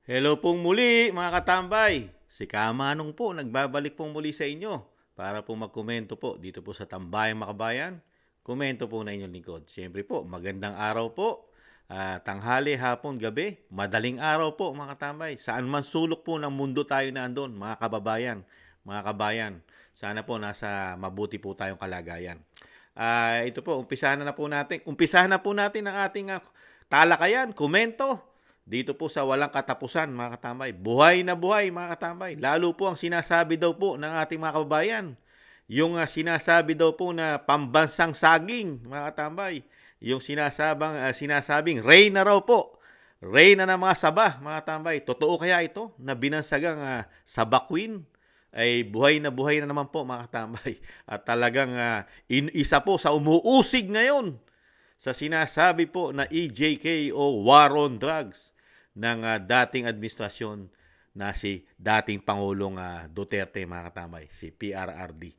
Hello pong muli mga katambay. Si Kamanong po nagbabalik pong muli sa inyo para po magkomento po dito po sa Tambayang Makabayan. Komento po na inyong lingkod. Siyempre po, magandang araw po. Tanghali, hapon, gabi, madaling araw po mga katambay. Saan man sulok po ng mundo tayo nandun, mga kababayan, mga kabayan. Sana po nasa mabuti po tayong kalagayan. Ito po, umpisahan na po natin. Umpisahan na po natin ang ating talakayan, komento. Dito po sa walang katapusan, mga katambay. Buhay na buhay, mga katambay. Lalo po ang sinasabi daw po ng ating mga kababayan. Yung sinasabi daw po na pambansang saging, mga katambay. Yung sinasabing reyna raw po. Reyna ng mga saba, mga katambay. Totoo kaya ito na binansagang saba queen? Ay buhay na naman po, mga katambay. At talagang isa po sa umuusig ngayon sa sinasabi po na EJK o War on Drugs ng dating administrasyon na si dating Pangulong Duterte, mga katambay, si PRRD.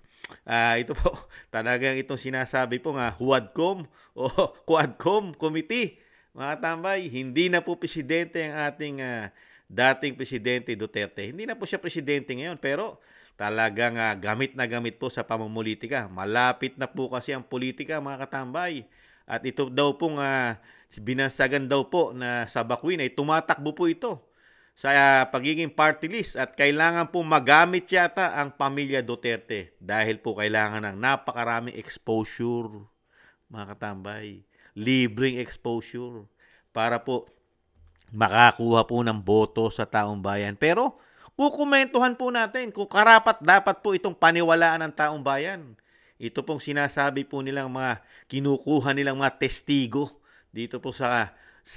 Ito po, talagang itong sinasabi po HUADCOM o Quadcom Committee, mga katambay, hindi na po presidente ang ating dating presidente Duterte. Hindi na po siya presidente ngayon, pero talagang gamit na gamit po sa pamumulitika. Malapit na po kasi ang politika, mga katambay. At ito daw pong binansagan daw po na sa Bakwin ay tumatakbo po ito sa pagiging party list at kailangan po magamit yata ang pamilya Duterte dahil po kailangan ng napakaraming exposure, mga katambay. Libreng exposure para po makakuha po ng boto sa taong bayan. Pero kukomentuhan po natin kung karapat dapat po itong paniwalaan ng taong bayan. Ito pong sinasabi po nilang mga kinukuha nilang mga testigo dito po sa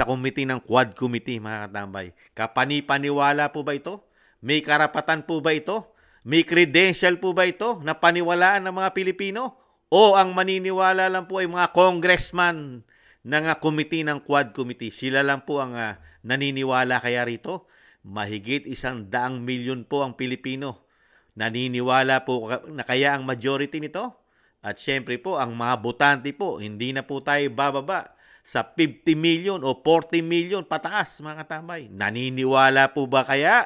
committee ng Quad Committee, mga katambay. Kapani-paniwala po ba ito? May karapatan po ba ito? May credential po ba ito na paniwalaan ng mga Pilipino? O ang maniniwala lang po ay mga congressman ng committee ng Quad Committee? Sila lang po ang naniniwala kaya rito? Mahigit 100 milyon po ang Pilipino. Naniniwala po na kaya ang majority nito? At syempre po, ang mga botante po, hindi na po tayo bababa sa 50 million o 40 million pataas, mga katambay. Naniniwala po ba kaya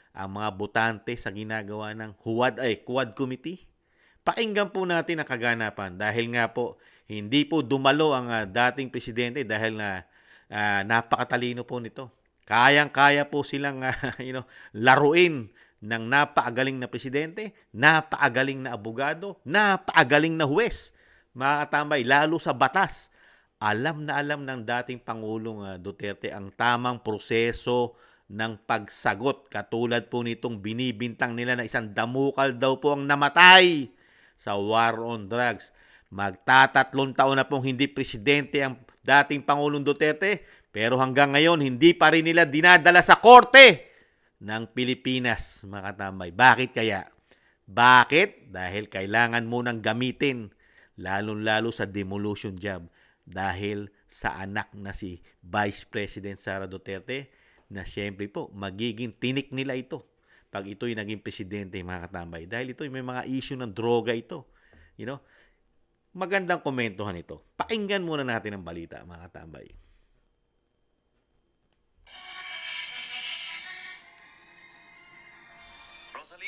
ang mga botante sa ginagawa ng Quad Committee? Pakinggan po natin ang kaganapan dahil nga po, hindi po dumalo ang dating presidente dahil napakatalino po nito. Kayang-kaya po silang laruin ng napakagaling na presidente, napakagaling na abogado, napakagaling na huwes, mga katambay, lalo sa batas. Alam na alam ng dating Pangulong Duterte ang tamang proseso ng pagsagot. Katulad po nitong binibintang nila na isang damukal daw po ang namatay sa war on drugs. Magtatatlong taon na pong hindi presidente ang dating Pangulong Duterte, pero hanggang ngayon hindi pa rin nila dinadala sa korte ng Pilipinas, mga katambay. Bakit kaya? Bakit? Dahil kailangan munang gamitin, lalong-lalo sa demolition job. Dahil sa anak na si Vice President Sara Duterte, na siyempre po, magiging tinik nila ito pag ito'y naging presidente, mga katambay. Dahil ito'y may mga issue ng droga ito. Magandang komentuhan ito. Pakinggan muna natin ang balita, mga katambay.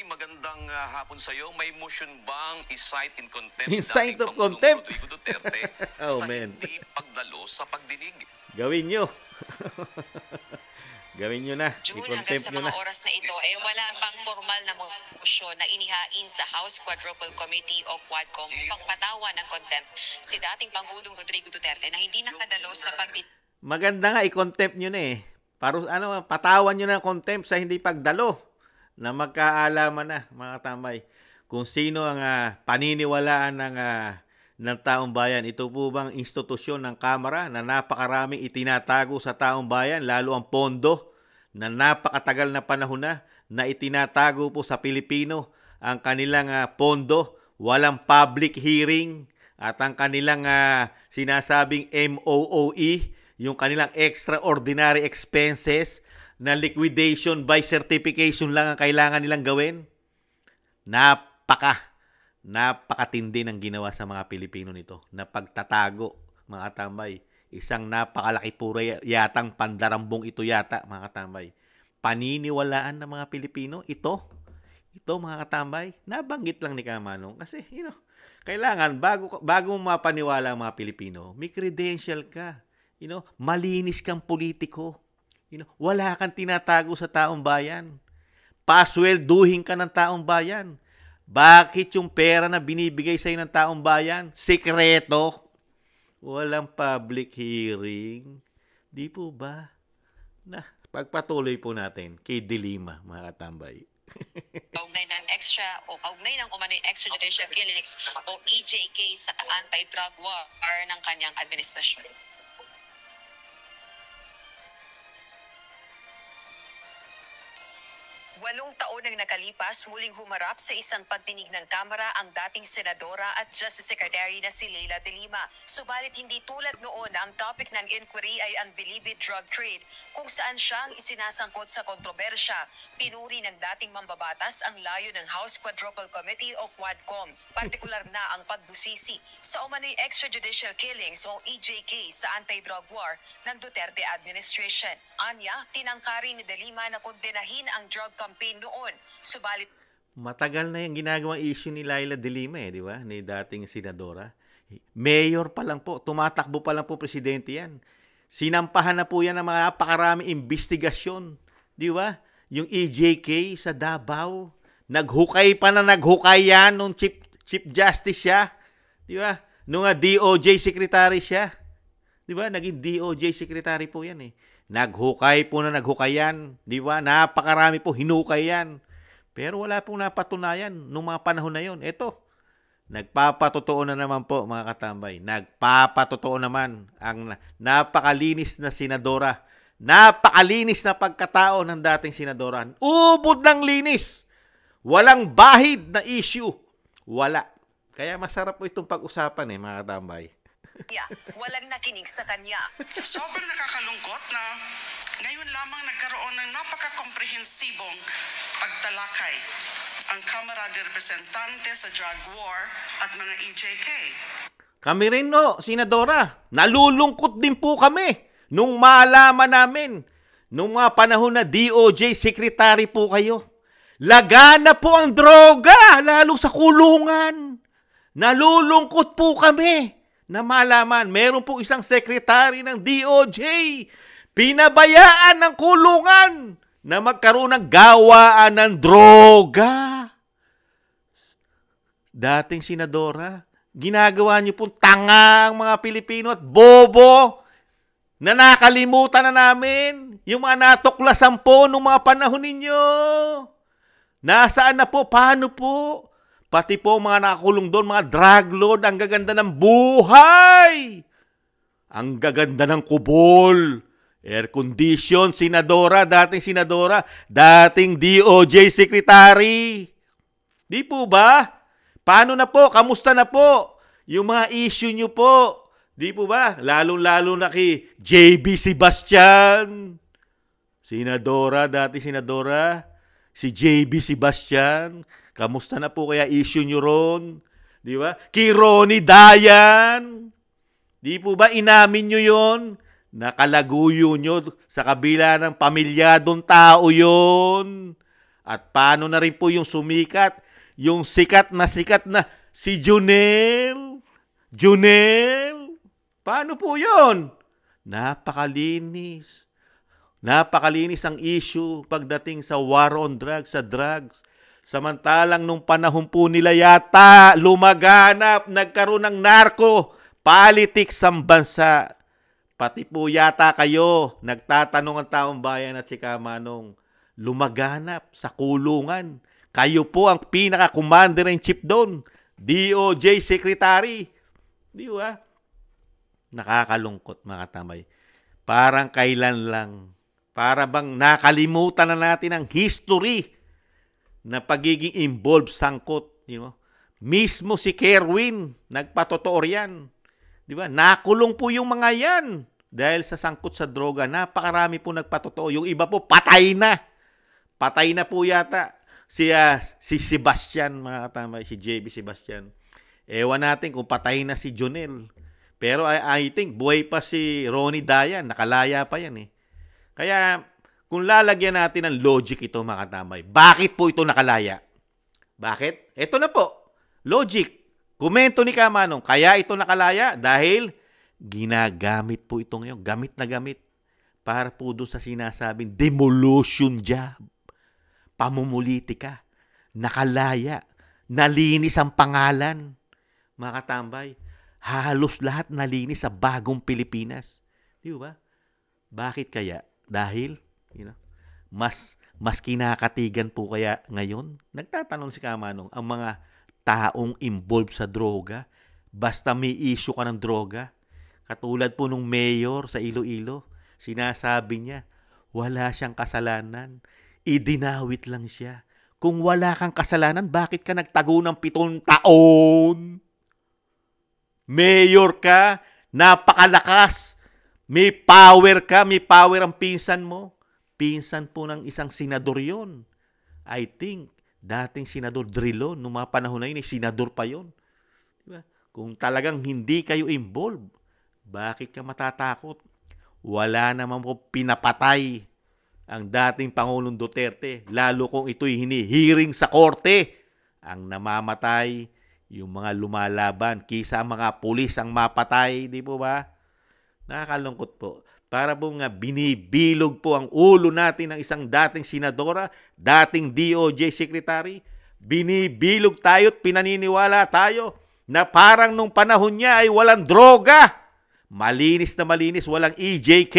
Magandang hapon sa iyo. May motion bang i-cite in contempt In-cite si of dating Pangulong contempt? Rodrigo Duterte Oh, sa man. hindi pagdalo sa pagdinig? Gawin nyo. Gawin nyo na. June, hanggang I-contempt sa nyo mga na. oras na ito, wala pang formal na motion na inihain sa House Quadruple Committee o Quadcom upang patawan ng contempt si dating Pangulong Rodrigo Duterte na hindi nakadalo sa pagdinig. Maganda nga, i-contempt nyo na patawan nyo na contempt sa hindi pagdalo na magkaalaman na, mga katambay, kung sino ang paniniwalaan ng taong bayan. Ito po bang institusyon ng Kamara na napakaraming itinatago sa taong bayan, lalo ang pondo na napakatagal na panahon na itinatago po sa Pilipino ang kanilang pondo, walang public hearing, at ang kanilang sinasabing MOOE, yung kanilang extraordinary expenses na liquidation by certification lang ang kailangan nilang gawin. Napakatindi ng ginawa sa mga Pilipino nito na pagtatago, mga katambay. Isang napakalaki pura yatang pandarambong ito yata, mga katambay. paniniwalaan ng mga Pilipino. Ito mga katambay, nabanggit lang ni Kamanong kasi, kailangan bago mo mapaniwala ang mga Pilipino, may credential ka. Malinis kang politiko. Wala kang tinatago sa taong bayan. Paswelduhin ka ng taong bayan. Bakit yung pera na binibigay sa'yo ng taong bayan? Sekreto. Walang public hearing. Di po ba? Pagpatuloy po natin kay Dilima, mga katambay. Kaugnay ng kaugnay ng umano'y extrajudicial killings o EJK sa anti-drug war ng kanyang administrasyon. 8 taon nang nakalipas, muling humarap sa isang pagdinig ng Kamara ang dating Senadora at Justice Secretary na si Leila de Lima. Subalit hindi tulad noon na ang topic ng inquiry ay ang bilibid drug trade, kung saan siyang isinasangkot sa kontrobersya. Pinuri ng dating mambabatas ang layo ng House Quadruple Committee o Quadcom, partikular na ang pagbusisi sa umano'y extrajudicial killings o EJK sa anti-drug war ng Duterte administration. Anya, tinangkari ni de Lima na kondenahin ang drug campaign noon. Subalit matagal na yung ginagawang issue ni Leila de Lima, di ba? Ni dating senadora. Mayor pa lang po, tumatakbo pa lang po presidente yan. Sinampahan na po yan ng mga napakaraming investigasyon, di ba? Yung EJK sa Davao, naghukay pa na naghukay yan nung Chief Justice siya, di ba? Nung DOJ Secretary siya, di ba? Naging DOJ Secretary po yan eh. Naghukay po na naghukay yan. Di ba? Napakarami po hinukay yan. Pero wala pong napatunayan nung mga panahon na yon. Ito, nagpapatotoo na naman po mga katambay. Nagpapatotoo naman ang napakalinis na senadora. Napakalinis na pagkatao ng dating senadora. Ubod ng linis. Walang bahid na issue. Wala. Kaya masarap po itong pag-usapan mga katambay. walang nakinig sa kanya. Sobrang nakakalungkot na ngayon lamang nagkaroon ng napaka-komprehensibong pagtalakay ang Kamara de Representante sa drug war at mga EJK. Kami rin Senadora, nalulungkot din po kami nung malaman namin nung mga panahon na DOJ Secretary po kayo. Lagana po ang droga, lalo sa kulungan. Nalulungkot po kami na malaman, meron po isang sekretary ng DOJ, pinabayaan ng kulungan na magkaroon ng gawaan ng droga. Dating senadora, ginagawa niyo pong tangang mga Pilipino at bobo na nakalimutan na namin yung mga natuklasan po nung mga panahon ninyo. Nasaan na po? Paano po? Pati po mga nakakulong doon, mga drug lord, ang gaganda ng buhay. Ang gaganda ng kubol. Air condition, senadora, dating DOJ secretary. Di po ba? Paano na po? Kamusta na po? Yung mga issue nyo po. Di po ba? Lalong-lalo na kay JB Sebastian. Senadora, dating senadora. Si JB Sebastian. Kamusta na po kaya issue nyo ron? Di ba? Kay Ronnie Dayan. Di po ba inamin nyo yon? Nakalaguyo nyo sa kabila ng pamilyadong tao yon. At paano na rin po yung sumikat? Yung sikat na si Junel. Junel? Paano po yon? Napakalinis. Napakalinis ang issue pagdating sa war on drugs, sa drugs. Samantalang nung panahon po nila yata, lumaganap, nagkaroon ng narco, politics ang bansa. Pati po yata kayo, nagtatanong ang taong bayan at si Kamanong, lumaganap sa kulungan. Kayo po ang pinaka-commander-in-chief doon, DOJ Secretary. Di ba? Nakakalungkot mga tamay. Parang kailan lang. Para bang nakalimutan na natin ang history na pagiging involved, sangkot, mismo si Kerwin, nagpatotoo yan. Di ba? Nakulong po yung mga yan dahil sa sangkot sa droga. Napakarami po nagpatotoo. Yung iba po, patay na. Patay na po yata si Sebastian, mga katamay, si JB Sebastian. Ewan natin kung patay na si Jonel. Pero I think, buhay pa si Ronnie Dayan. Nakalaya pa yan Kaya, kung lalagyan natin ng logic ito mga katambay, bakit po ito nakalaya? Bakit? Ito na po. Logic. Komento ni Kamanong, kaya ito nakalaya dahil ginagamit po ito ngayon. Gamit na gamit. Para po doon sa sinasabing demolition job. Pamumulitika. Nakalaya. Nalinis ang pangalan. Mga katambay, halos lahat nalinis sa bagong Pilipinas. Di ba? Bakit kaya? Dahil, mas kinakatigan po kaya ngayon? Nagtatanong si Kamanong, ang mga taong involved sa droga, basta may issue ka ng droga, katulad po nung mayor sa Iloilo, sinasabi niya, wala siyang kasalanan, idinawit lang siya. Kung wala kang kasalanan, bakit ka nagtago ng 7 taon? Mayor ka, napakalakas, may power ka, may power ang pinsan mo. Pinsan po ng isang senador yon. I think, dating senador Drilon, nung mga panahon na yun, senador pa yon. Diba? Kung talagang hindi kayo involved, bakit ka matatakot? Wala naman po pinapatay ang dating Pangulong Duterte, lalo kung ito'y hinihiring sa korte. Ang namamatay, yung mga lumalaban, kisa mga pulis ang mapatay, di po ba? Nakakalungkot po. Para po nga binibilog po ang ulo natin ng isang dating senadora, dating DOJ secretary. Binibilog tayo at pinaniniwala tayo na parang nung panahon niya ay walang droga. Malinis na malinis, walang EJK.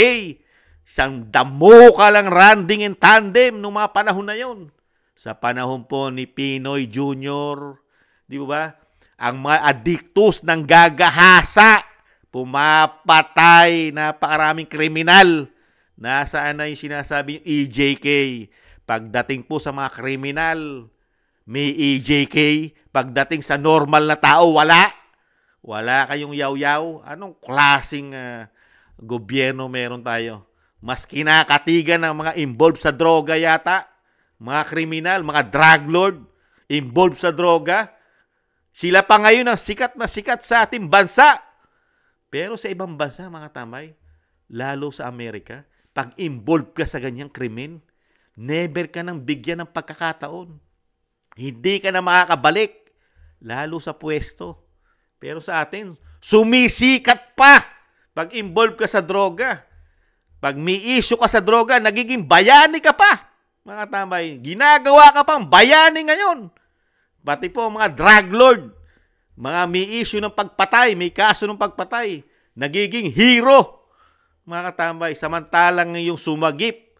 Isang damo ka lang randing in tandem nung mga panahon na yon. Sa panahon po ni Pinoy Jr., di ba? Ang mga adiktos ng gagahasa, pumapatay, napakaraming kriminal. Nasaan na yung sinasabing EJK? Pagdating po sa mga kriminal, may EJK. Pagdating sa normal na tao, wala. Wala kayong yaw-yaw. Anong klaseng gobyerno meron tayo? Mas kinakatigan ng mga involved sa droga yata. Mga kriminal, mga drug lord, involved sa droga. Sila pa ngayon ang sikat na sikat sa ating bansa. Pero sa ibang bansa, mga tamay, lalo sa Amerika, pag involved ka sa ganyang krimen, never ka nang bigyan ng pagkakataon. Hindi ka na makakabalik, lalo sa pwesto. Pero sa atin, sumisikat pa pag involved ka sa droga. Pag may issue ka sa droga, nagiging bayani ka pa. Mga tamay, ginagawa ka pang bayani ngayon. Pati po mga drug lord, mga may issue ng pagpatay, may kaso ng pagpatay, nagiging hero. Mga katambay, samantalang yung sumagip,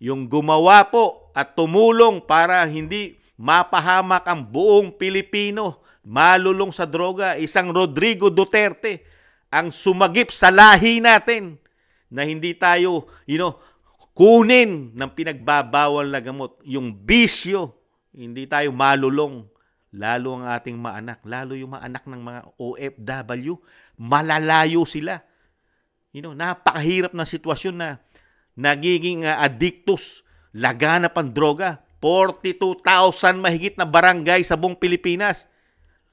yung gumawa po at tumulong para hindi mapahamak ang buong Pilipino, malulong sa droga, isang Rodrigo Duterte, ang sumagip sa lahi natin na hindi tayo, kunin ng pinagbabawal na gamot, yung bisyo, hindi tayo malulong. Lalo ang ating mga anak, lalo yung mga anak ng mga OFW, malalayo sila. Napakahirap na sitwasyon na nagiging addictus, laganap ang droga. 42,000 mahigit na barangay sa buong Pilipinas.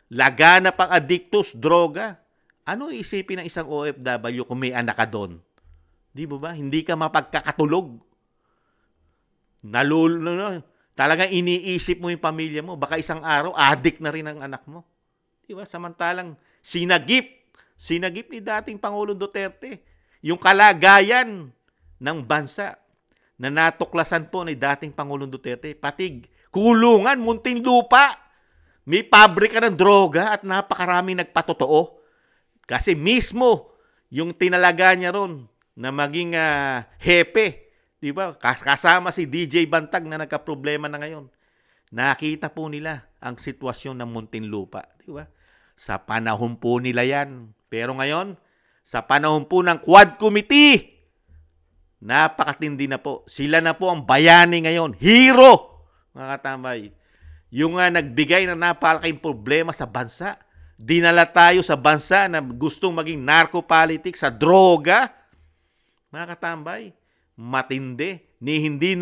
Laganap ang addictus, droga. Ano isipin ng isang OFW kung may anak ka doon? Di ba? Hindi ka mapagkakatulog. Talagang iniisip mo yung pamilya mo. Baka isang araw, addict na rin ang anak mo. Di ba? Samantalang sinagip ni dating Pangulong Duterte yung kalagayan ng bansa na natuklasan po ni dating Pangulong Duterte. Pati kulungan, Muntinlupa. May pabrika ng droga at napakaraming nagpatotoo. Kasi mismo yung tinalaga niya ron na maging hepe, di ba? Kasama si DJ Bantag na nagka-problema na ngayon. Nakita po nila ang sitwasyon ng Muntinlupa, di ba? Sa panahon po nila yan. Pero ngayon, sa panahon po ng Quad Committee, napakatindi na po. Sila na po ang bayani ngayon. Hero! Mga katambay. Yung nagbigay ng napakalaking problema sa bansa. Dinala tayo sa bansa na gustong maging narco-politics sa droga. Mga katambay, matindi. Hindi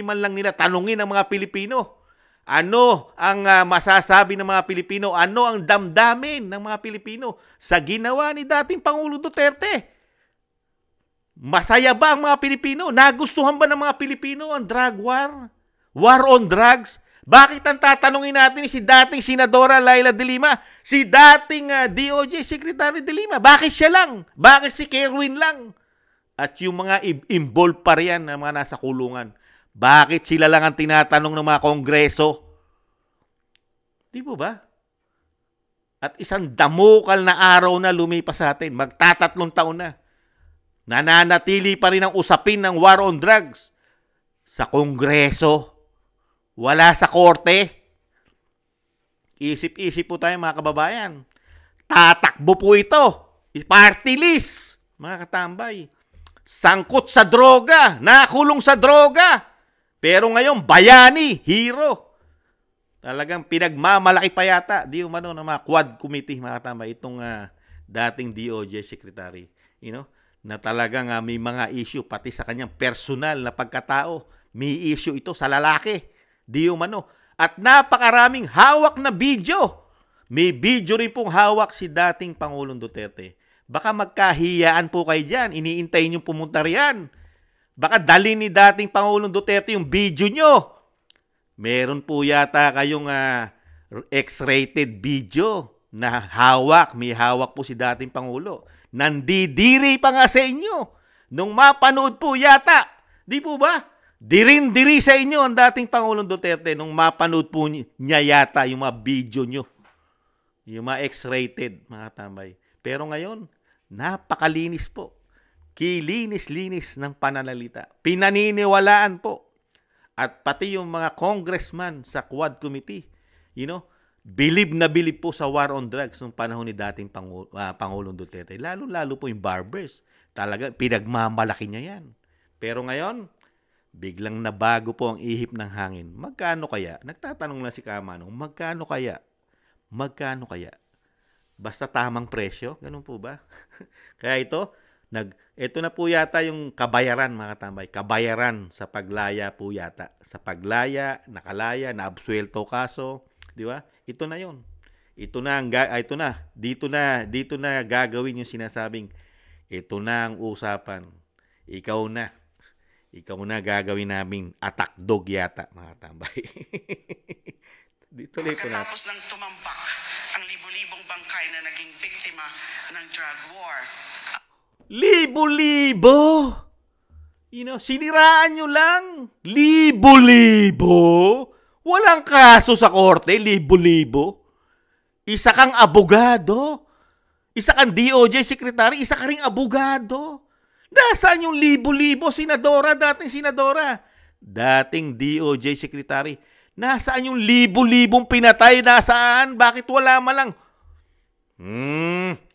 man lang nila tanungin ang mga Pilipino. Ano ang masasabi ng mga Pilipino? Ano ang damdamin ng mga Pilipino sa ginawa ni dating Pangulo Duterte? Masaya ba ang mga Pilipino? Nagustuhan ba ng mga Pilipino ang drug war? War on drugs? Bakit ang tatanungin natin si dating Senadora Leila de Lima, si dating DOJ Secretary de Lima? Bakit siya lang? Bakit si Kerwin lang? At yung mga involved pa riyan na mga nasa kulungan, bakit sila lang ang tinatanong ng mga kongreso? Di po ba? At isang damukal na araw na lumipas sa atin, magtatatlong taon na. Nananatili pa rin ang usapin ng war on drugs sa kongreso. Wala sa korte. Isip-isip po tayo mga kababayan. Tatakbo po ito. Party list, mga katambay. Sangkot sa droga, nakulong sa droga. Pero ngayon, bayani, hero. Talagang pinagmamalaki pa yata, di umano ng mga quad committee, mga katambay, itong dating DOJ Secretary. Na talagang may mga issue, pati sa kanyang personal na pagkatao. May issue ito sa lalaki. Di umano. At napakaraming hawak na video. May video rin pong hawak si dating Pangulong Duterte. Baka magkahiyaan po kayo dyan. Iniintay nyo pumunta riyan. Baka dalhin ni dating Pangulong Duterte yung video nyo. Meron po yata kayong X-rated video na hawak. May hawak po si dating Pangulo. Nandidiri pa nga sa inyo. Nung mapanood po yata. Di po ba? Dirin-diri sa inyo ang dating Pangulong Duterte nung mapanood po niya yata yung mga video nyo. Yung mga X-rated, mga tambay. Pero ngayon, napakalinis po. Kilinis-linis ng pananalita. Pinaniniwalaan po. At pati yung mga congressman sa Quad Committee, bilib na bilib po sa war on drugs nung panahon ni dating Pangulong Duterte. Lalo-lalo po yung barbers. Talaga, pinagmamalaki niya yan. Pero ngayon, biglang nabago po ang ihip ng hangin. Magkano kaya? Nagtatanong na si Kamanong, magkano kaya? Magkano kaya? Basta tamang presyo? Ganun po ba? Kaya ito na po yata yung kabayaran, mga tambay. Kabayaran sa paglaya po yata. Sa paglaya, nakalaya, naabsuelto kaso, di ba? Ito na yon. Dito na gagawin yung sinasabing, ito na ang usapan. Ikaw na gagawin naming attack dog yata, mga tambay. Dito po natin. Pagkatapos ng tumambak ang libo-libong bangkay na naging biktima ng drug war. Libo-libo! Siniraan nyo lang. Libo-libo! Walang kaso sa korte, libo-libo. Isa kang abogado. Isa kang DOJ Secretary, isa ka ring abogado. Nasaan yung libo-libo, senadora, dating senadora? Dating DOJ Secretary. Nasaan yung libo-libong pinatay? Nasaan? Bakit wala man lang?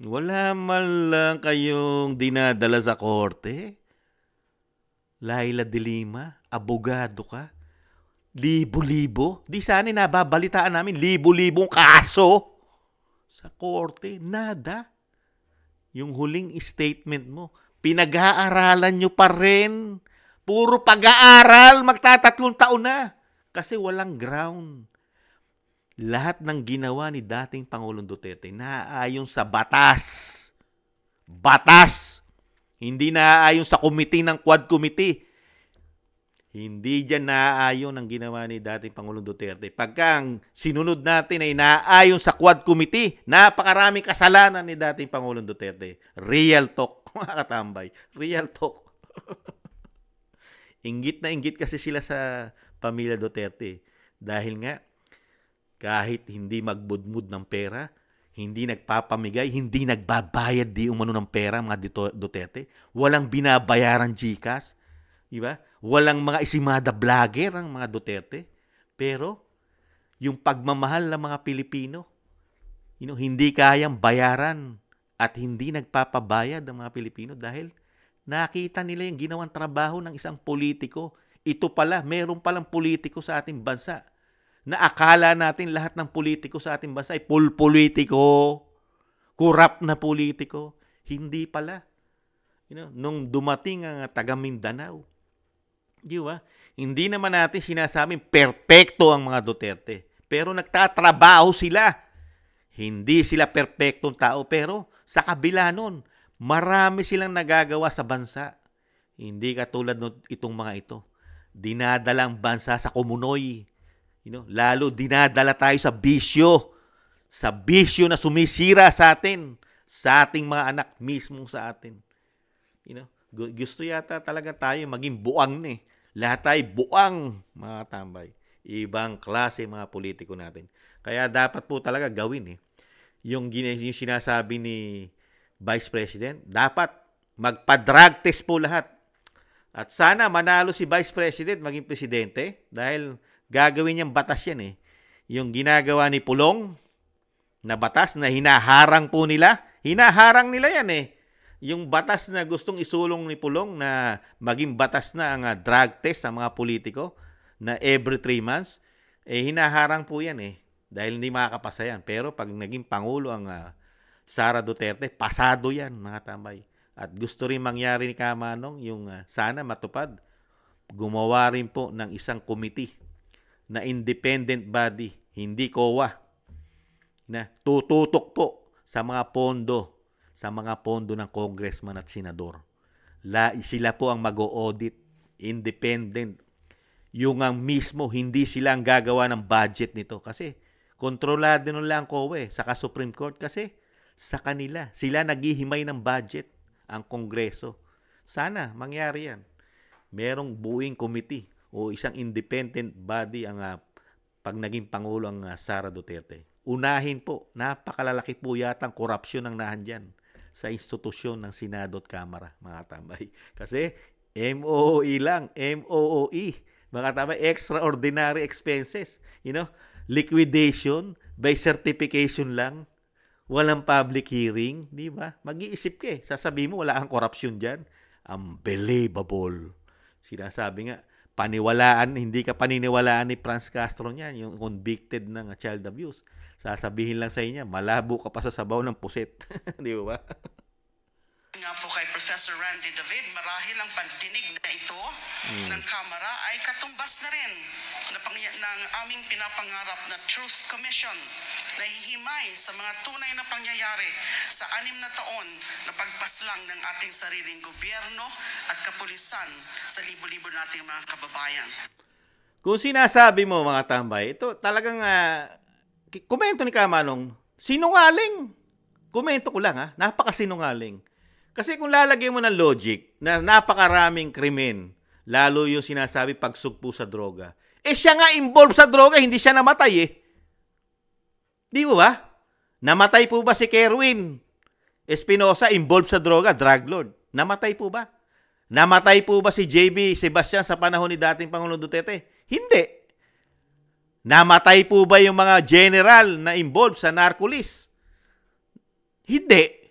Wala man lang kayong dinadala sa korte? Leila de Lima, abogado ka? Libo-libo? Di sana nababalitaan namin, libo-libong kaso sa korte. Nada. Yung huling statement mo, pinag-aaralan nyo pa rin. Puro pag-aaral, magtatatlong taon na. Kasi walang ground. Lahat ng ginawa ni dating Pangulong Duterte naaayon sa batas. Batas! Hindi naaayon sa committee ng Quad Committee. Hindi dyan naaayon ang ginawa ni dating Pangulong Duterte. Pagka ang sinunod natin ay naaayon sa Quad Committee, napakaraming kasalanan ni dating Pangulong Duterte. Real talk, mga katambay. Real talk. Inggit na inggit kasi sila sa pamilya Duterte. Dahil nga, kahit hindi magbudmud ng pera, hindi nagpapamigay, hindi nagbabayad di umano ng pera mga Duterte, walang binabayaran GCash, diba? Walang mga isimada vlogger ang mga Duterte. Pero yung pagmamahal ng mga Pilipino, hindi kayang bayaran at hindi nagpapabayad ng mga Pilipino dahil nakita nila yung ginawang trabaho ng isang politiko. Ito pala, meron palang politiko sa ating bansa na akala natin lahat ng politiko sa ating bansa ay politiko, corrupt na politiko. Hindi pala. Nung dumating ang taga Mindanao, di ba? Hindi naman natin sinasabing perpekto ang mga Duterte. Pero nagtatrabaho sila. Hindi sila perpektong tao. Pero sa kabila nun, marami silang nagagawa sa bansa. Hindi katulad itong mga ito. Dinadalang bansa sa kumunoy. Lalo dinadala tayo sa bisyo. Sa bisyo na sumisira sa atin. Sa ating mga anak, mismo sa atin. Gusto yata talaga tayo maging buang na eh. Lahat tayo buang, mga tambay. Ibang klase mga politiko natin. Kaya dapat po talaga gawin eh. Yung sinasabi ni Vice President, dapat magpa-drug test po lahat. At sana manalo si Vice President maging presidente dahil gagawin niyang batas yan eh. Yung ginagawa ni Pulong na batas na hinaharang po nila, hinaharang nila yan eh. Yung batas na gustong isulong ni Pulong na maging batas na ang drug test sa mga politiko na every 3 months, hinaharang po yan eh. Dahil hindi makakapasa yan. Pero pag naging Pangulo ang Sara Duterte, pasado yan mga tambay. At gusto rin mangyari ni Kamanong yung sana matupad. Gumawa rin po ng isang committee na independent body, hindi COA, na tututok po sa mga pondo ng congressman at senador. Sila po ang mag-o-audit, independent. Yung ang mismo, hindi sila ang gagawa ng budget nito. Kasi kontrolado nila ang COA saka Supreme Court kasi sa kanila. Sila naghihimay ng budget, ang Kongreso. Sana mangyari yan. Merong buuing committee o isang independent body ang pag naging Pangulo ang Sara Duterte. Unahin po, napakalalaki po yata ang korupsyon ang nahandyan sa institusyon ng Senado at Kamara, mga tambay. Kasi MOOE lang, MOOE, mga tambay, extraordinary expenses. Liquidation by certification lang. Walang public hearing, di ba? Mag-iisip ka eh. Sasabihin mo, wala kang korupsyon dyan. Unbelievable. Sinasabi nga, hindi ka paniniwalaan ni Franz Castro niyan, yung convicted ng child abuse. Sasabihin lang sa inyo, malabo ka pa sa sabaw ng puset. Di ba? Nga po kay Professor Randy David, marahil ang pagdinig na ito ng Kamara ay katumbas na rin ng aming pinapangarap na Truth Commission na hihimay sa mga tunay na pangyayari sa 6 na taon na pagpaslang ng ating sariling gobyerno at kapulisan sa libo-libo nating mga kababayan. Kung sinasabi mo mga tambay, ito talagang komento ni Kamanong, sinungaling. Komento ko lang napakasinungaling. Kasi kung lalagyan mo ng logic na napakaraming krimen, lalo yung sinasabi pagsugpo sa droga, siya nga involved sa droga, hindi siya namatay eh. Di mo ba? Namatay po ba si Kerwin Espinosa, involved sa droga, drug lord? Namatay po ba? Namatay po ba si JB Sebastian sa panahon ni dating Pangulong Duterte? Hindi. Namatay po ba yung mga general na involved sa narcolis? Hindi.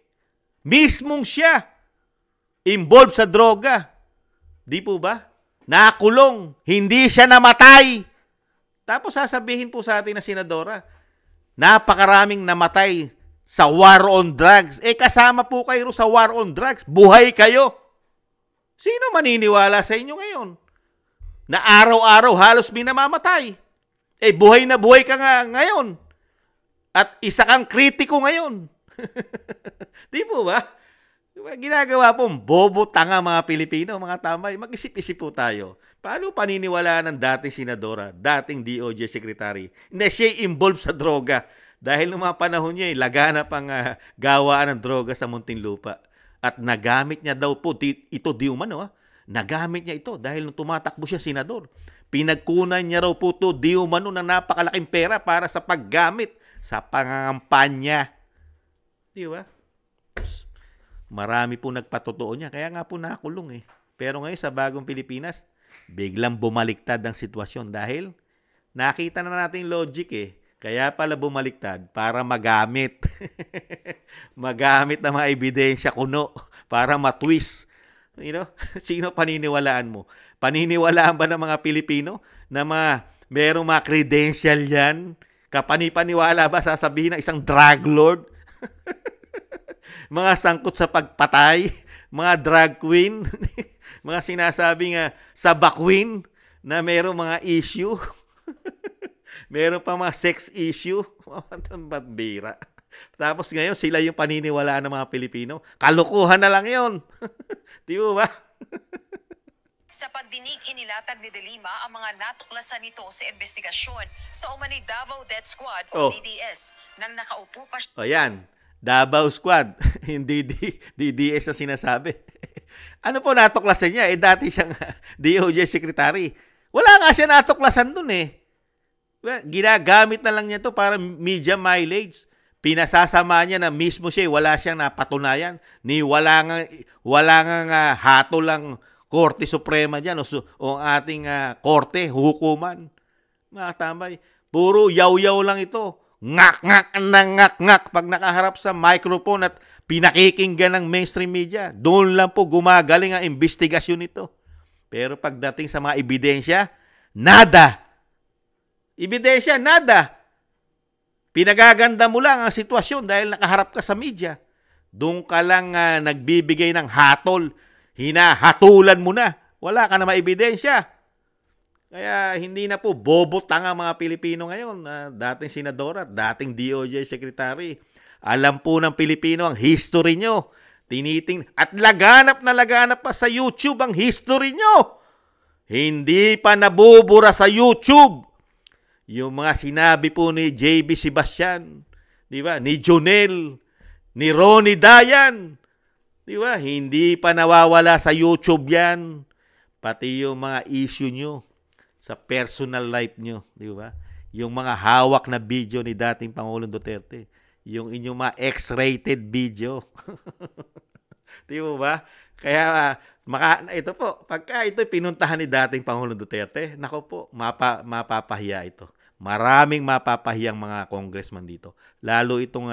Mismong siya involved sa droga. Di po ba? Nakulong. Hindi siya namatay. Tapos sasabihin po sa atin na senadora, napakaraming namatay sa war on drugs. Kasama po kayo sa war on drugs. Buhay kayo. Sino maniniwala sa inyo ngayon? Na araw-araw halos minamamatay. Buhay na buhay ka nga ngayon. At isa kang kritiko ngayon. Di po ba? Ginagawa pong bobo tanga mga Pilipino, mga tambay. Mag-isip-isip po tayo. Paano paniniwalaan ng dating senadora, dating DOJ secretary, na siya involved sa droga? Dahil noong mga panahon niya, laganap ang gawaan ng droga sa Muntinlupa. At nagamit niya daw po, ito di umano, nagamit niya ito dahil nung tumatakbo siya senador. Pinagkunan niya raw po ito di umano ng napakalaking pera para sa paggamit sa pangangampanya. Di ba? Marami po nagpatotoo niya. Kaya nga po nakulong eh. Pero ngayon sa bagong Pilipinas, biglang bumaliktad ang sitwasyon dahil nakita na natin logic eh. Kaya pala bumaliktad para magamit. Magamit ng mga ebidensya kuno para matwist. Sino paniniwalaan mo? Paniniwalaan ba ng mga Pilipino na merong mga credential yan? Kapanipaniwala ba sasabihin ng isang drug lord? Mga sangkot sa pagpatay, mga drag queen, mga sinasabing sabakwin na merong mga issue. Meron pa mga sex issue. Ba't bira? Tapos ngayon, sila yung paniniwalaan ng mga Pilipino. Kalukuhan na lang yun. Di ba? Sa pagdinig, inilatag ni De Lima ang mga natuklasan nito sa investigasyon sa umano'y Davao Death Squad o Oh. DDS nang nakaupo pa siya. O yan, Davao Squad, hindi DDS na sinasabi. Ano po natuklasan niya? Dati siyang DOJ Secretary. Wala nga siya natuklasan dun eh. Well, ginagamit na lang niya to para media mileage. Pinasasama niya na mismo siya, wala siyang napatunayan. Wala nga hatol lang Korte Suprema dyan o ating korte, hukuman. Mga tambay, puro yaw-yaw lang ito. Ngak-ngak pag nakaharap sa microphone at pinakikinggan ng mainstream media. Doon lang po gumagaling ang investigasyon nito. Pero pagdating sa mga ebidensya, nada. Ebidensya, nada. Pinagaganda mo lang ang sitwasyon dahil nakaharap ka sa media. Doon ka lang nagbibigay ng hatol. Hinahatulan mo na. Wala ka na maebidensya. Kaya hindi na po bobo tanga mga Pilipino ngayon. Dating senadora, dating DOJ Secretary. Alam po ng Pilipino ang history nyo. At laganap na laganap pa sa YouTube ang history nyo. Hindi pa nabubura sa YouTube. Yung mga sinabi po ni JB Sebastian, di ba? Ni Jonel, ni Ronnie Dayan, di ba? Hindi pa nawawala sa YouTube yan. Pati yung mga issue nyo sa personal life nyo, di ba? Yung mga hawak na video ni dating Pangulong Duterte. Yung inyong mga X-rated video. Di ba? Kaya, ito po, pagka ito pinuntahan ni dating Pangulong Duterte, nako po, mapapahiya ito. Maraming mapapahiyang mga congressman dito. Lalo itong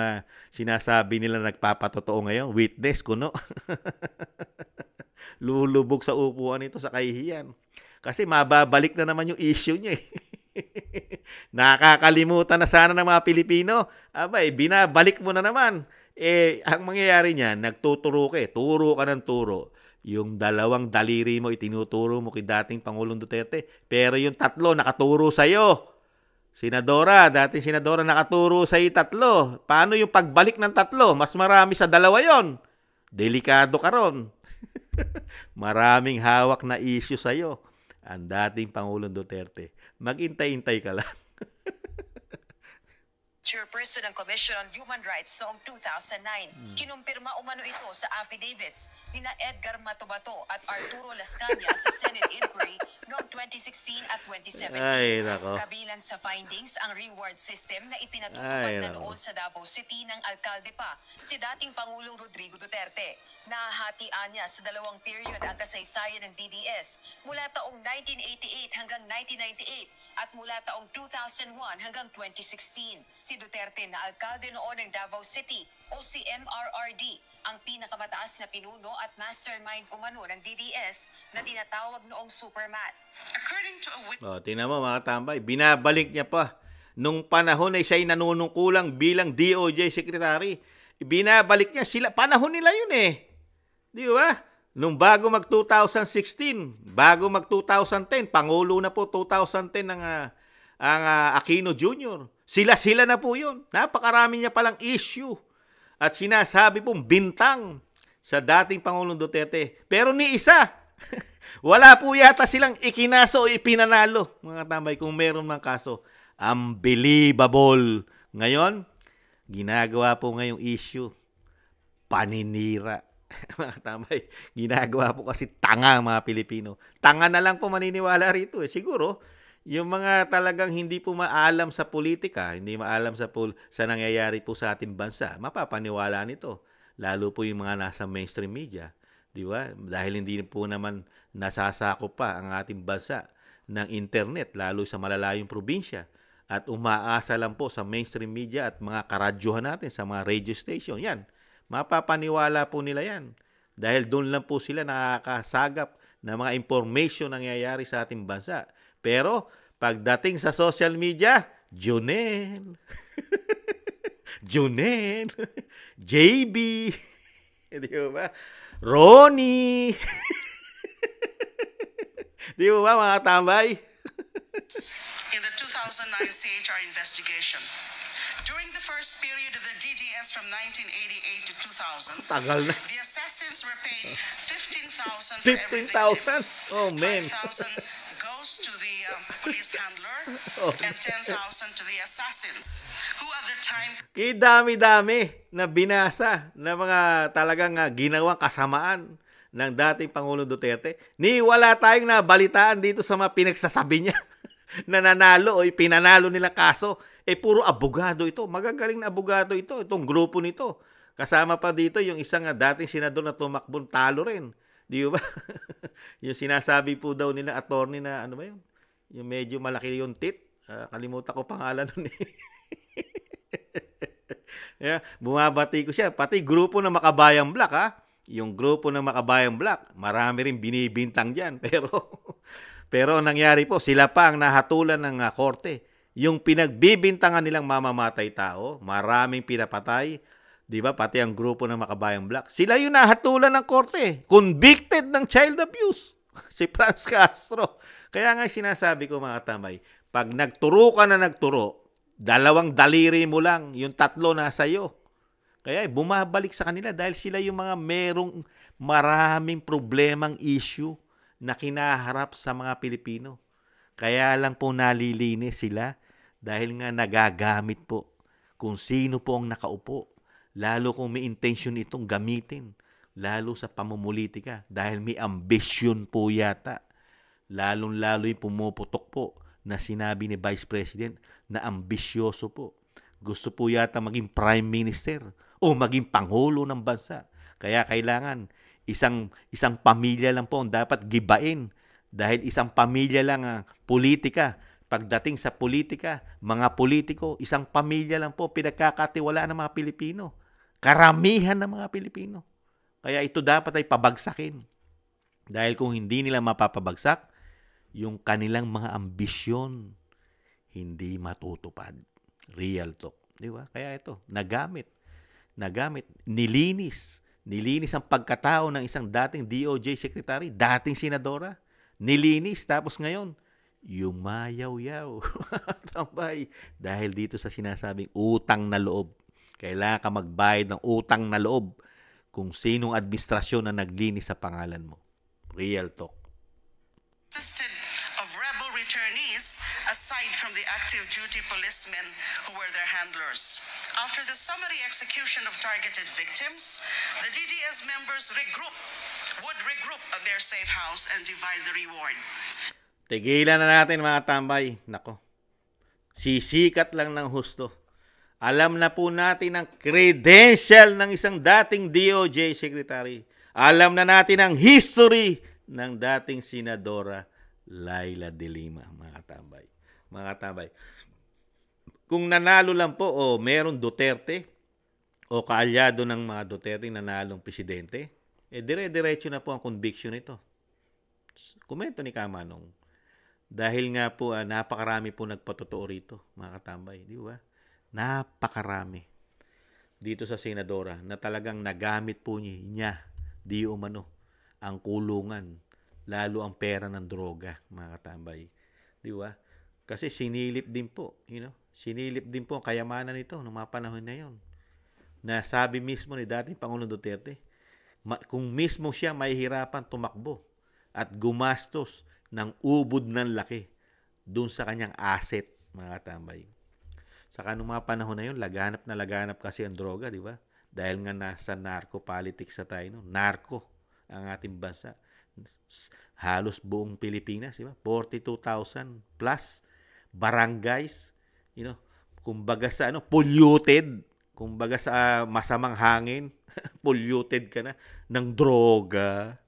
sinasabi nila nagpapatotoo ngayon, witness kuno. Lulubog sa upuan ito sa kahihiyan. Kasi mababalik na naman yung issue niya eh. Nakakalimutan na sana ng mga Pilipino. Abay, binabalik mo na naman. Ang mangyayari niyan, nagtuturo ka turo ka ng turo. Yung dalawang daliri mo itinuturo mo kay dating Pangulong Duterte, pero yung tatlo nakaturo sa'yo. Dating senadora nakaturo sa'yo tatlo. Paano yung pagbalik ng tatlo? Mas marami sa dalawa yon. Delikado ka ron. Maraming hawak na issue sa'yo ang dating Pangulong Duterte. Maghintay-hintay ka lang. Chairperson ng Commission on Human Rights noong 2009. Kinumpirma umano ito sa affidavits ni na Edgar Matubato at Arturo Lascania sa Senate inquiry noong 2016 at 2017. Ay, nako. Kabilang sa findings ang reward system na ipinatutupad na noon sa Davao City ng alkalde pa si dating Pangulong Rodrigo Duterte. Nahahatian niya sa dalawang period ang kasaysayan ng DDS mula taong 1988 hanggang 1998 at mula taong 2001 hanggang 2016. Si Duterte na alkalde noon ng Davao City o si MRRD ang pinakamataas na pinuno at mastermind umano ng DDS na tinatawag noong Supermat. According to a Tingnan mo mga tambay, binabalik niya pa. Nung panahon ay siya'y nanunungkulang bilang DOJ Secretary. Binabalik niya sila. Panahon nila yun eh. Di ba? Nung bago mag-2016, bago mag-2010, Pangulo na po 2010 ang Aquino Jr. Sila na po yun. Napakarami niya palang issue. At sinasabi pong bintang sa dating Pangulong Duterte. Pero ni isa, wala po yata silang ikinaso o ipinanalo. Mga tambay, kung meron mang kaso. Unbelievable. Ngayon, ginagawa po ngayong issue, paninira. Mga tambay, ginagawa po kasi tanga ang mga Pilipino. Tanga na lang po maniniwala rito eh. Siguro, yung mga talagang hindi po maalam sa politika, hindi maalam sa nangyayari po sa ating bansa, mapapaniwala nito. Lalo po yung mga nasa mainstream media. Di ba? Dahil hindi po naman nasasakop pa ang ating bansa ng internet, lalo sa malalayong probinsya. At umaasa lang po sa mainstream media at mga karadyuhan natin sa mga radio station. Yan. Mapapaniwala po nila yan. Dahil doon lang po sila nakakasagap ng mga information na nangyayari sa ating bansa. Pero, pagdating sa social media, Junel, JB, di ba? Ronnie, di ba mga tambay? in the 2009 CHR investigation, During the first period of the DDS from 1988 to 2000, Tagal na. the assassins were paid 15,000 for every victim. 15,000? Oh, man. 5,000 goes to the police handler and 10,000 to the assassins, who at the time Dami-dami na binasa na mga talagang ginawang kasamaan ng dating Pangulong Duterte. Ni wala tayong nabalitaan dito sa mga pinagsasabi niya na nanalo o ipinanalo nila kaso. Puro abogado ito. Magagaling na abogado ito. Itong grupo nito. Kasama pa dito yung isang dating senador na tumakbong talo rin. Di ba? Yung sinasabi po daw nila attorney na ano ba yun? Yung medyo malaki yung tit. Kalimutan ko pangalan nun eh. Yeah, bumabati ko siya. Pati grupo ng Makabayang Black ha. Yung grupo ng Makabayang Black, marami rin binibintang dyan. Pero ang nangyari po, sila pa ang nahatulan ng korte. Yung pinagbibintangan nilang mamamatay tao, maraming pinapatay, di ba? Pati ang grupo ng Makabayang Black. Sila yung nahatulan ng korte. Convicted ng child abuse. Si Franz Castro. Kaya nga sinasabi ko mga tamay, pag nagturo ka na nagturo, 2 daliri mo lang, yung 3 nasa iyo. Kaya bumabalik sa kanila dahil sila yung mga merong maraming problemang issue na kinaharap sa mga Pilipino. Kaya lang po nalilinis sila dahil nga nagagamit po kung sino po ang nakaupo. Lalo kung may intention itong gamitin. Lalo sa pamumulitika dahil may ambisyon po yata. Lalong-lalo yung pumuputok po na sinabi ni Vice President na ambisyoso po. Gusto po yata maging Prime Minister o maging Pangulo ng bansa. Kaya kailangan isang pamilya lang po ang dapat gibain. Dahil isang pamilya lang ang politika. Pagdating sa politika, mga politiko, isang pamilya lang po pinagkakatiwalaan ng mga Pilipino. Karamihan ng mga Pilipino. Kaya ito dapat ay pabagsakin. Dahil kung hindi nila mapapabagsak, yung kanilang mga ambisyon hindi matutupad. Real talk. Di ba? Kaya ito, nagamit. Nilinis ang pagkatao ng isang dating DOJ secretary, dating senadora. Nilinis, tapos ngayon, yumayaw-yaw. Tambay. Dahil dito sa sinasabing utang na loob. Kailangan ka magbayad ng utang na loob kung sinong administrasyon na naglinis sa pangalan mo. Real talk. consisted of rebel returnees aside from the active duty policemen who were their handlers. After the summary execution of targeted victims, the DDS members would regroup at their safe house and divide the reward. Tigilan na natin mga tambay. Nako. Sisikat lang ng husto. Alam na po natin ang credential ng isang dating DOJ secretary. Alam na natin ang history ng dating senadora Leila de Lima, mga katambay. Mga katambay. Kung nanalo lang po o meron Duterte o kaalyado ng mga Duterte nanalong presidente, dire-diretso na po ang conviction nito. Komento ni Kamanong. Dahil nga po napakarami po nagpatotoo rito, mga katambay, di ba? Napakarami dito sa senadora na talagang nagamit po niya di umano ang kulungan, lalo ang pera ng droga, mga katambay. Di ba? Kasi sinilip din po, sinilip din po ang kayamanan nito noong mga panahon na yon. Na sabi mismo ni dating Pangulong Duterte, kung mismo siya mahihirapan tumakbo at gumastos ng ubod ng laki doon sa kanyang asset, mga katambay. Saka nung mga panahon na yun, laganap kasi ang droga, di ba? Dahil nga nasa narco politics na tayo. No? Narco ang ating bansa. Halos buong Pilipinas, di ba? 42,000 plus barangays, kumbaga sa polluted, kumbaga sa masamang hangin, polluted ka na ng droga.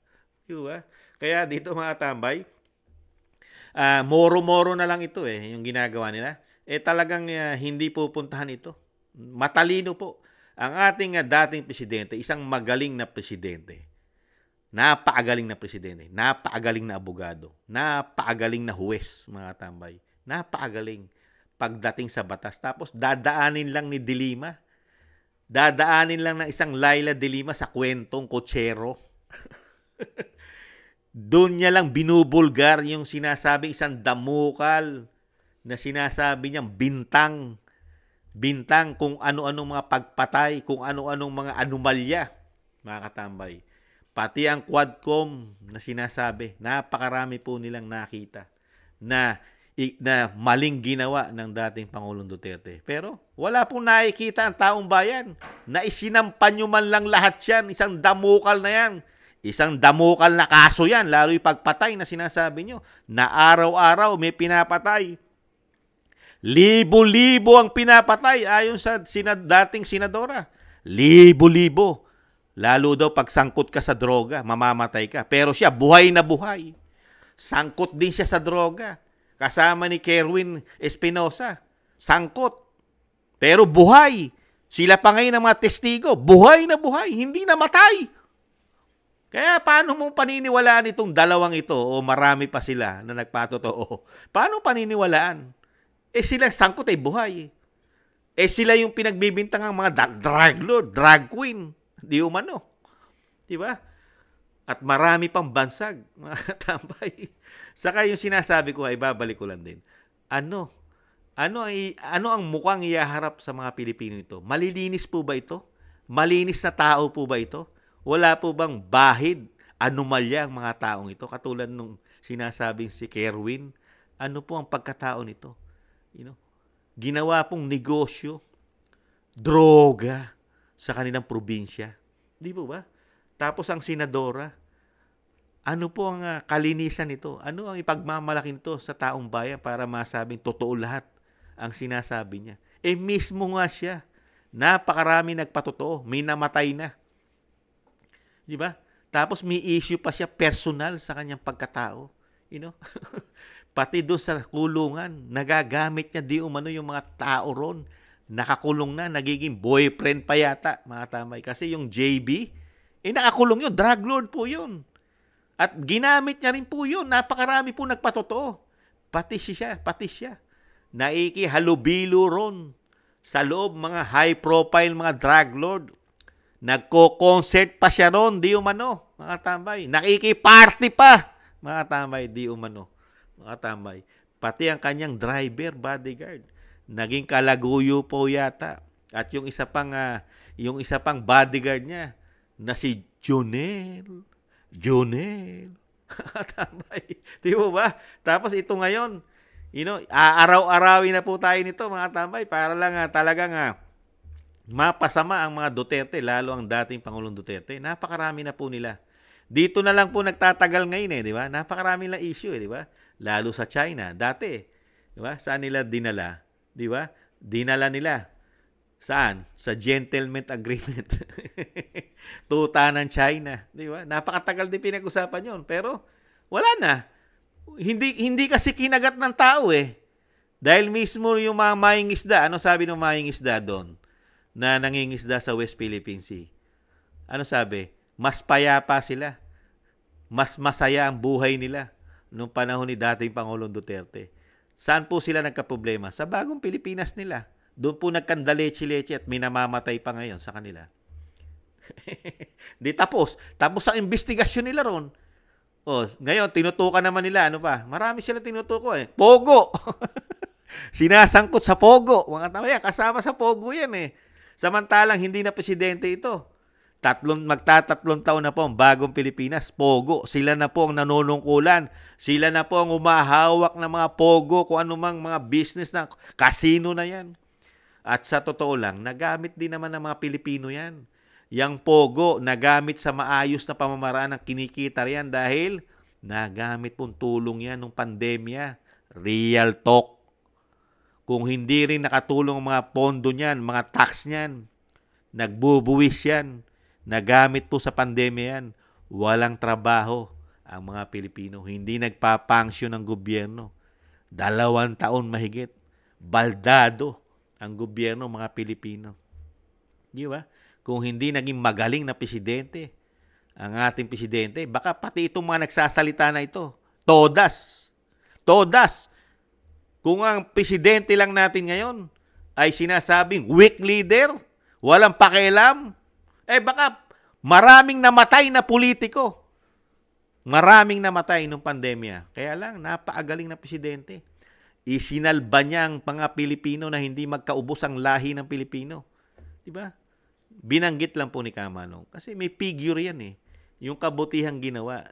Di ba? Kaya dito mga tambay, moro-moro na lang ito yung ginagawa nila. Talagang hindi pupuntahan ito. Matalino po. Ang ating dating presidente, isang magaling na presidente. Napakagaling na presidente. Napakagaling na abogado. Napakagaling na huwes, mga tambay. Napakagaling pagdating sa batas. Tapos dadaanin lang ni De Lima. Dadaanin lang ng isang Leila de Lima sa kwentong kotsero. Doon niya lang binubulgar yung sinasabi isang damukal na sinasabi niyang bintang bintang kung ano-anong mga pagpatay, kung ano-anong mga anomalya, mga katambay. Pati ang Quadcom na sinasabi, napakarami po nilang nakita na maling ginawa ng dating Pangulong Duterte. Pero wala pong nakikita ang taong bayan na isinampan nyo man lang lahat yan. Isang damukal na yan. Isang damukal na kaso yan. Lalo yung pagpatay na sinasabi nyo na araw-araw may pinapatay. Libo-libo ang pinapatay ayon sa dating senadora. Libo-libo. Lalo daw pag sangkot ka sa droga, mamamatay ka. Pero siya, buhay na buhay. Sangkot din siya sa droga. Kasama ni Kerwin Espinosa. Sangkot. Pero buhay. Sila pa ngayon ang mga testigo. Buhay na buhay. Hindi namatay. Kaya paano mong paniniwalaan itong dalawang ito o marami pa sila na nagpatotoo? Paano paniniwalaan? Sila sangkot ay buhay. Sila yung pinagbibintang ang mga drug lord, drug queen. Di umano. Diba? At marami pang bansag, mga tambay. Saka yung sinasabi ko ay babalik ko lang din. Ano ang mukhang iyaharap sa mga Pilipino ito? Malilinis po ba ito? Malinis na tao po ba ito? Wala po bang bahid, anomalya ang mga taong ito? Katulad nung sinasabing si Kerwin, ano po ang pagkatao nito? Ginawa pong negosyo, droga sa kanilang probinsya. Di po ba? Tapos ang senadora, ano po ang kalinisan nito? Ano ang ipagmamalaki nito sa taong bayan para masabing totoo lahat ang sinasabi niya? Mismo nga siya. Napakarami nagpatotoo. May namatay na. Di ba? Tapos may issue pa siya personal sa kanyang pagkatao. Pati doon sa kulungan, nagagamit niya di umano yung mga tao ron. Nakakulong na, nagiging boyfriend pa yata, mga tamay. Kasi yung JB, nakakulong yun. Drug lord po yun. At ginamit niya rin po yun. Napakarami po nagpatotoo. Pati siya. Naikihalubilo ron sa loob mga high-profile mga drug lord. Nagko-concert pa siya ron, di umano, mga tambay. Nakikiparty pa, mga tambay, di umano, mga tambay. Pati ang kanyang driver, bodyguard, naging kalaguyo po yata. At yung isa pang bodyguard niya na si Jonel. Tambay. Di mo ba? Tapos ito ngayon, aaraw-arawin na po tayo nito, mga tambay, para lang talagang mapasama ang mga Duterte, lalo ang dating Pangulong Duterte. Napakarami na po nila. Dito na lang po nagtatagal ngayon di ba? Napakarami na issue di ba? Lalo sa China. Dati, di ba? Saan nila dinala? Di ba? Dinala nila. Saan? Sa gentleman agreement. Tuta ng China. Di ba? Napakatagal din pinag-usapan yon. Pero, wala na. Hindi kasi kinagat ng tao Dahil mismo yung mga mangingisda, ano sabi ng mangingisda doon? Na nangingisda sa West Philippine Sea. Ano sabi? Mas payapa sila. Mas masaya ang buhay nila noong panahon ni dating Pangulong Duterte. Saan po sila nagkaproblema? Sa bagong Pilipinas nila. Doon po nagkandaleche-leche at minamamatay pa ngayon sa kanila. Di tapos. Tapos ang investigasyon nila ron. Ngayon, tinutukan naman nila. Ano pa? Marami sila tinutukan Pogo! Sinasangkot sa Pogo. Mga tama yan. Kasama sa Pogo yan Samantalang hindi na presidente ito. Magtatatlong taon na po ang bagong Pilipinas. Pogo. Sila na po ang nanunungkulan. Sila na po ang umahawak ng mga Pogo kung anumang mga business na casino na yan. At sa totoo lang, nagamit din naman ng mga Pilipino yan. Yang Pogo, nagamit sa maayos na pamamaraan ng kinikita yan dahil nagamit pong tulong yan nung pandemya. Real talk. Kung hindi rin nakatulong ang mga pondo niyan, mga tax niyan, nagbubuwis yan, nagamit po sa pandemya yan, walang trabaho ang mga Pilipino. Hindi nagpapangsyon ng gobyerno. 2 taon mahigit. Baldado ang gobyerno mga Pilipino. Di ba? Kung hindi naging magaling na presidente, ang ating presidente, baka pati itong mga nagsasalita na ito, todas. Kung ang presidente lang natin ngayon ay sinasabing weak leader, walang pakialam, baka maraming namatay na politiko. Maraming namatay nung pandemya. Kaya lang, napakagaling na presidente. Isinalba niya ang mga Pilipino na hindi magkaubos ang lahi ng Pilipino. Di ba? Binanggit lang po ni Kamanong. Kasi may figure yan eh. Yung kabutihang ginawa,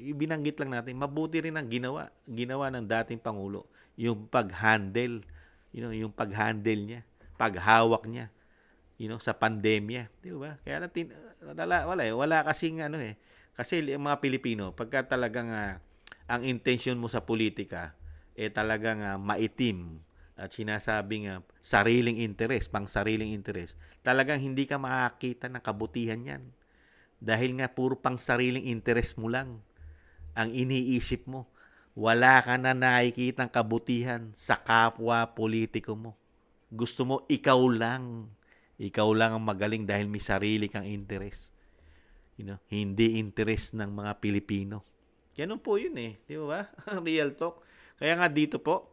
ibinanggit lang natin, mabuti rin ang ginawa ng dating Pangulo. Yung pag-handle, yung pag-handle niya, paghawak niya, sa pandemya. Di ba? Kaya natin, wala kasing kasi ang mga Pilipino, pagka talagang ang intention mo sa politika, talagang maitim at sinasabing sariling interest, pang sariling interest, talagang hindi ka makakita ng kabutihan yan. Dahil nga puro pang sariling interest mo lang ang iniisip mo. Wala ka na nakikita ng kabutihan sa kapwa politiko mo. Gusto mo ikaw lang. Ikaw lang ang magaling dahil may sarili kang interest. Hindi interest ng mga Pilipino. Ganun po yun eh. Di ba? Real talk. Kaya nga dito po,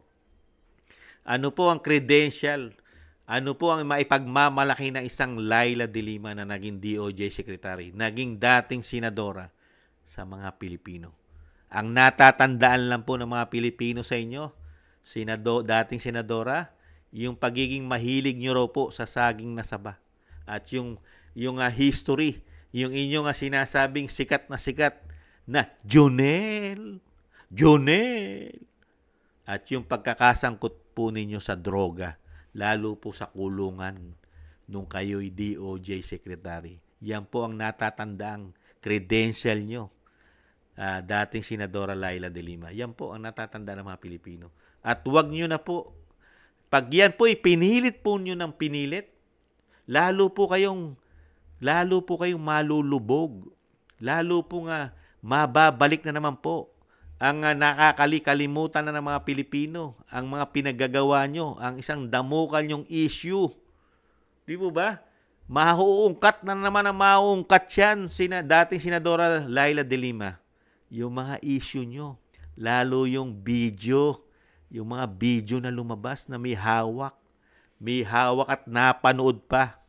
ano po ang credential? Ano po ang maipagmamalaki ng isang Leila de Lima na naging DOJ Secretary, naging dating senadora sa mga Pilipino? Ang natatandaan lang po ng mga Pilipino sa inyo, dating senadora, yung pagiging mahilig nyo raw po sa saging na saba. At yung history, yung inyong sinasabing sikat na Jonel. At yung pagkakasangkot po ninyo sa droga, lalo po sa kulungan nung kayo'y DOJ Secretary. Yan po ang natatandaang credential nyo, dating Senadora Leila de Lima. Yan po ang natatandaan ng mga Pilipino. At wag nyo na po, pag yan po pinilit po nyo ng pinilit, lalo po kayong malulubog. Lalo po mababalik na naman po ang nakakalimutan na ng mga Pilipino, ang mga pinagagawa nyo, ang isang damukal nyong issue. Di po ba? Mauungkat na naman ang mauungkat yan, dating Senadora Leila de Lima. Yung mga issue nyo, lalo yung mga video na lumabas na may hawak at napanood pa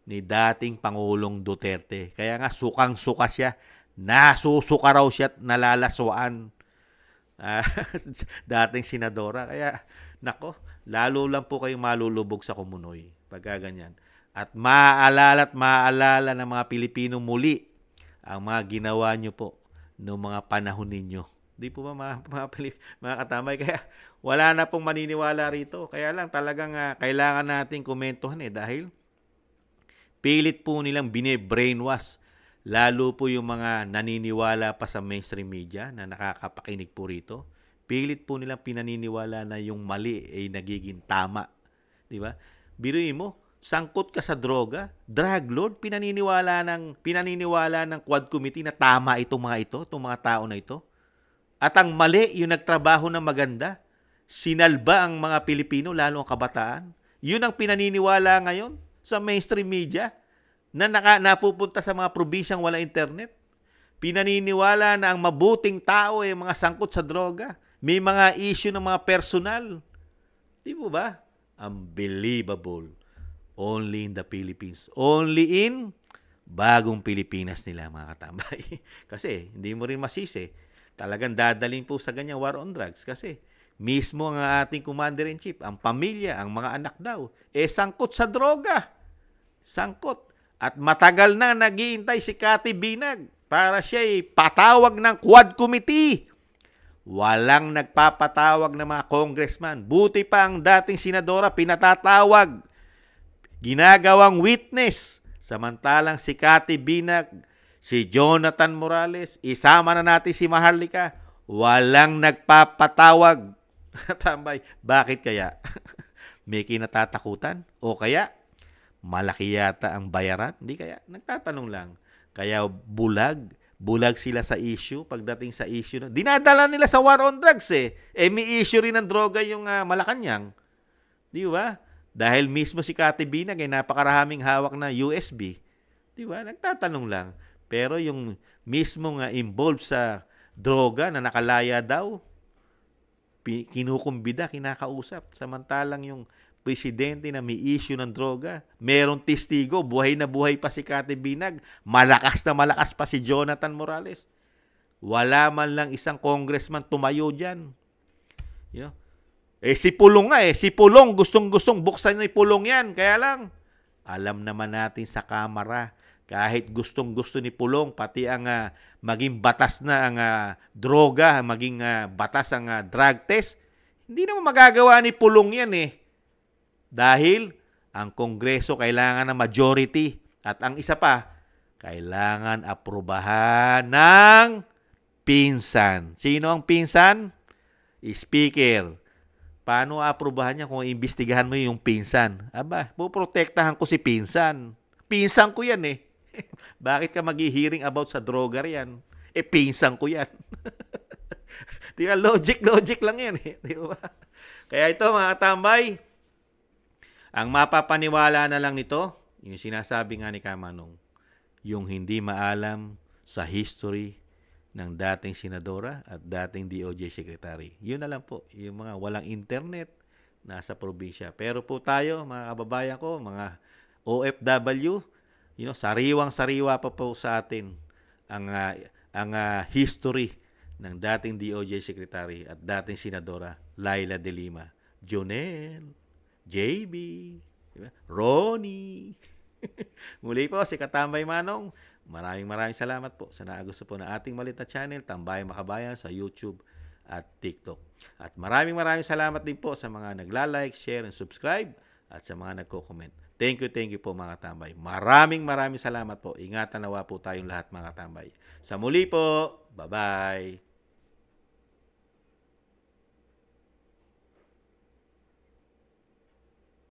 ni dating Pangulong Duterte. Kaya nga sukang-suka siya, nasusuka raw siya at nalalaswaan. Dating senadora. Kaya, lalo lang po kayong malulubog sa kumunoy pagka ganyan. At maaalala ng mga Pilipino muli ang mga ginawa nyo po noong mga panahon ninyo. Di po ba mga katamay? Kaya wala na pong maniniwala rito. Kaya lang talagang kailangan nating komentuhan dahil pilit po nilang bine-brainwash. Lalo po yung mga naniniwala pa sa mainstream media na nakakapakinig po rito. Pilit po nilang pinaniniwala na yung mali ay nagiging tama. Di ba? Biruin mo, sangkot ka sa droga, drug lord, pinaniniwala ng Quad Committee na tama itong mga tao na ito. At ang mali, yung nagtrabaho ng maganda, sinalba ang mga Pilipino, lalo ang kabataan. Yun ang pinaniniwala ngayon sa mainstream media na napupunta sa mga probinsyang wala internet. Pinaniniwala na ang mabuting tao ay mga sangkot sa droga. May mga issue ng mga personal. Di po ba? Unbelievable. Only in the Philippines. Only in bagong Pilipinas nila, mga katambay. Kasi hindi mo rin masisi. Talagang dadaling po sa ganyang war on drugs. Kasi mismo ang ating Commander-in-Chief, ang pamilya, ang mga anak daw, sangkot sa droga. Sangkot. At matagal na naghihintay si Cathy Binag para siya'y patawag ng Quad Committee. Walang nagpapatawag ng mga congressman. Buti pa ang dating senadora pinatatawag. Ginagawang witness. Samantalang si Cathy Binag, si Jonathan Morales, isama na natin si Maharlika, walang nagpapatawag. Tambay, bakit kaya? May kinatatakutan? O kaya malaki yata ang bayaran? Hindi kaya? Nagtatanong lang. Kaya bulag sila sa issue pagdating sa issue. Dinadala nila sa war on drugs may issue rin ng droga yung Malacanang. Di ba? Dahil mismo si Cathy Binag napakaraming hawak na USB. Di ba? Nagtatanong lang. Pero yung mismo involved sa droga na nakalaya daw, kinukumbida, kinakausap. Samantalang yung presidente na may issue ng droga, merong testigo, buhay na buhay pa si Cathy Binag, malakas na malakas pa si Jonathan Morales. Wala man lang isang congressman tumayo dyan. Si Pulong nga si Pulong gustong-gustong buksan ni Pulong yan. Kaya lang, alam naman natin sa Kamara, kahit gustong-gusto ni Pulong, pati ang maging batas na ang droga, maging batas ang drug test, hindi naman magagawa ni Pulong yan Dahil ang Kongreso kailangan ng majority. At ang isa pa, kailangan aprubahan ng pinsan. Sino ang pinsan? Speaker. Paano aprubahan niya kung imbestigahan mo yung pinsan? Aba, puprotektahan ko si pinsan. Pinsan ko yan Bakit ka mag-hearing about sa droga yan? Pinsan ko yan. Di ba? Logic lang yan Di ba? Kaya ito mga katambay, ang mapapaniwala na lang nito, yung sinasabi nga ni Kamanong, yung hindi maalam sa history ng dating senadora at dating DOJ secretary. Yun na lang po, yung mga walang internet nasa probinsya. Pero po tayo, mga kababayan ko, mga OFW, sariwang-sariwa pa po sa atin ang history ng dating DOJ secretary at dating senadora Leila de Lima. Jonel, JB, Ronnie. Muli po si Katambay Manong. Maraming salamat po sa naagusto po na ating malit na channel, Tambayang Makabayan sa YouTube at TikTok. At maraming salamat din po sa mga nagla-like, share, and subscribe at sa mga nagko-comment. Thank you po mga katambay. Maraming salamat po. Ingatan nawa po tayong lahat mga katambay. Sa muli po, bye-bye.